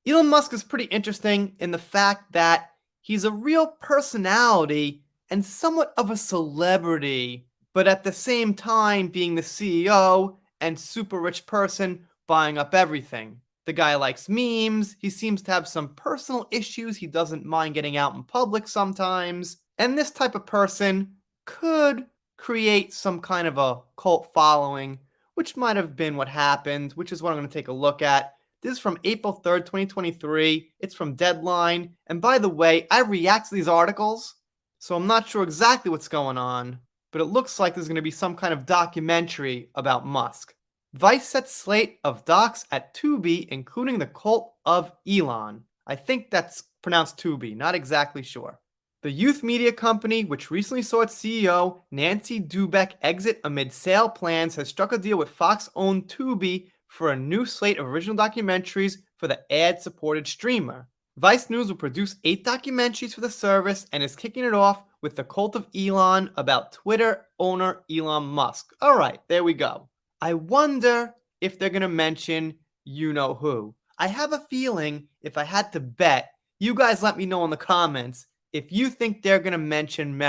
Elon Musk is pretty interesting in the fact that he's a real personality and somewhat of a celebrity, but at the same time being the CEO and super rich person buying up everything. The guy likes memes, he seems to have some personal issues he doesn't mind getting out in public sometimes, and this type of person could create some kind of a cult following, which might have been what happened, which is what I'm going to take a look at. This is from April 3rd, 2023. It's from Deadline. And by the way, I react to these articles, so I'm not sure exactly what's going on, but it looks like there's going to be some kind of documentary about Musk. Vice sets slate of docs at Tubi, including the cult of Elon. I think that's pronounced Tubi, not exactly sure. The youth media company, which recently saw its CEO, Nancy Dubeck, exit amid sale plans, has struck a deal with Fox-owned Tubi for a new slate of original documentaries for the ad-supported streamer. Vice News will produce 8 documentaries for the service and is kicking it off with The Cult of Elon about Twitter owner Elon Musk. Alright, there we go. I wonder if they're going to mention you-know-who. I have a feeling if I had to bet, you guys let me know in the comments if you think they're going to mention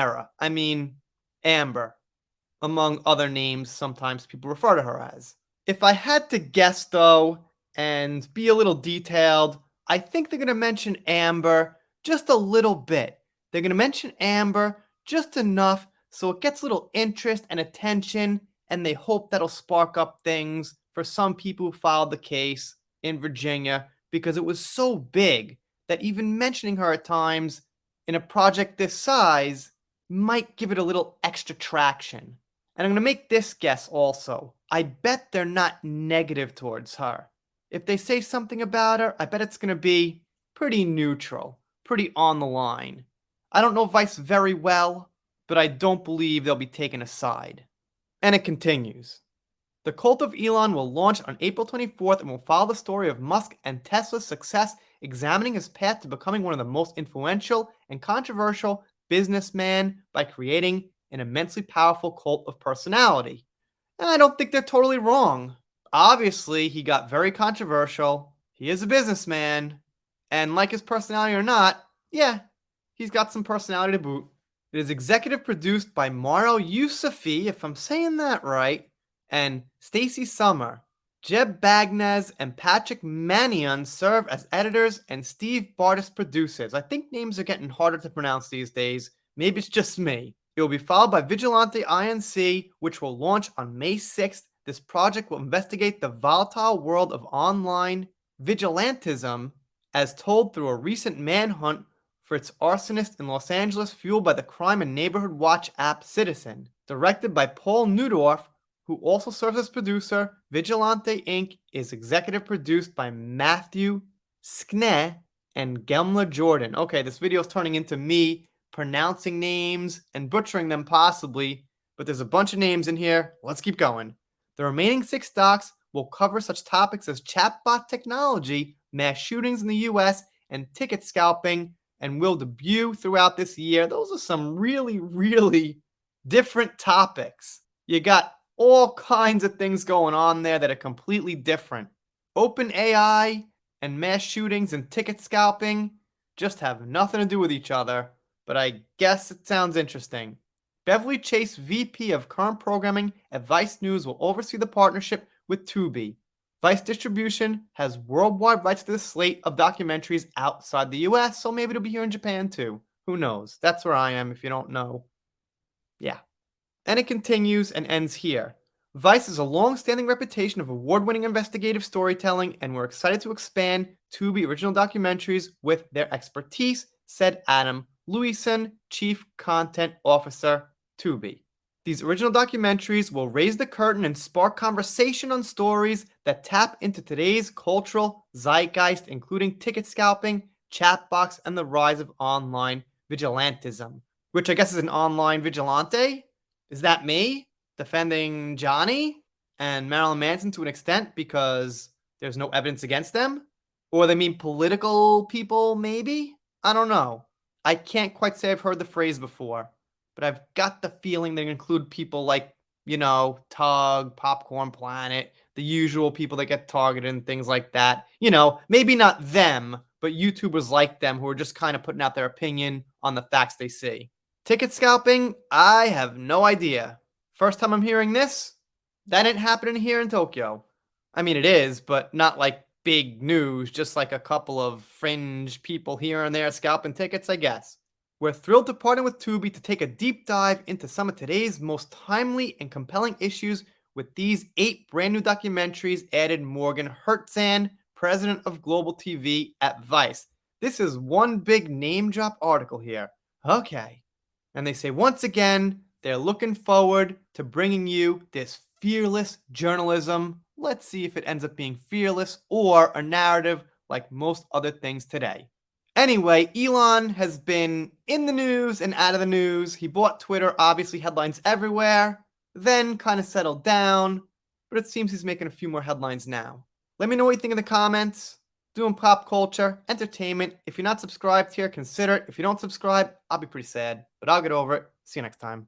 Amber, among other names sometimes people refer to her as. If I had to guess, though, and be a little detailed, I think they're going to mention Amber just a little bit. They're going to mention Amber just enough so it gets a little interest and attention, and they hope that'll spark up things for some people who filed the case in Virginia because it was so big that even mentioning her at times in a project this size might give it a little extra traction. And I'm going to make this guess also. I bet they're not negative towards her. If they say something about her, I bet it's going to be pretty neutral, pretty on the line. I don't know Vice very well, but I don't believe they'll be taking a side. And it continues. The Cult of Elon will launch on April 24th and will follow the story of Musk and Tesla's success, examining his path to becoming one of the most influential and controversial businessmen by creating an immensely powerful cult of personality. And I don't think they're totally wrong. Obviously, he got very controversial. He is a businessman. And like his personality or not, yeah, he's got some personality to boot. It is executive produced by Mario Yusufi, if I'm saying that right, and Stacy Summer. Jeb Bagnez and Patrick Manion serve as editors, and Steve Bartis produces. I think names are getting harder to pronounce these days. Maybe it's just me. It will be followed by Vigilante Inc., which will launch on May 6th. This project will investigate the volatile world of online vigilantism as told through a recent manhunt for its arsonist in Los Angeles, fueled by the crime and neighborhood watch app Citizen. Directed by Paul Newdorf, who also serves as producer, Vigilante Inc. is executive produced by Matthew Skne and Gemla Jordan. Okay, this video is turning into me pronouncing names and butchering them possibly, but there's a bunch of names in here. Let's keep going. The remaining 6 docs will cover such topics as chatbot technology, mass shootings in the US, and ticket scalping, and will debut throughout this year. Those are some really, really different topics. You got all kinds of things going on there that are completely different. Open AI and mass shootings and ticket scalping just have nothing to do with each other, but I guess it sounds interesting. Beverly Chase, VP of Current Programming at Vice News, will oversee the partnership with Tubi. Vice Distribution has worldwide rights to the slate of documentaries outside the US, so maybe it'll be here in Japan too. Who knows? That's where I am if you don't know. Yeah. And it continues and ends here. Vice has a long-standing reputation of award-winning investigative storytelling, and we're excited to expand Tubi original documentaries with their expertise, said Adam Louison, Chief Content Officer, Tubi. These original documentaries will raise the curtain and spark conversation on stories that tap into today's cultural zeitgeist, including ticket scalping, chatbots, and the rise of online vigilantism, which I guess is an online vigilante. Is that me defending Johnny and Marilyn Manson to an extent because there's no evidence against them? Or they mean political people, maybe? I don't know. I can't quite say I've heard the phrase before, but I've got the feeling they include people like, Tug, Popcorn Planet, the usual people that get targeted and things like that. You know, maybe not them, but YouTubers like them who are just kind of putting out their opinion on the facts they see. Ticket scalping? I have no idea. First time I'm hearing this, that ain't happening here in Tokyo. I mean, it is, but not like big news, just like a couple of fringe people here and there scalping tickets, I guess. We're thrilled to partner with Tubi to take a deep dive into some of today's most timely and compelling issues with these 8 brand new documentaries, added Morgan Hertzand, president of Global TV at Vice. This is one big name drop article here. Okay. And they say once again, they're looking forward to bringing you this fearless journalism. Let's see if it ends up being fearless or a narrative like most other things today. Anyway, Elon has been in the news and out of the news. He bought Twitter, obviously headlines everywhere, then kind of settled down, but it seems he's making a few more headlines now. Let me know what you think in the comments. Doing pop culture, entertainment. If you're not subscribed here, consider it. If you don't subscribe, I'll be pretty sad, but I'll get over it. See you next time.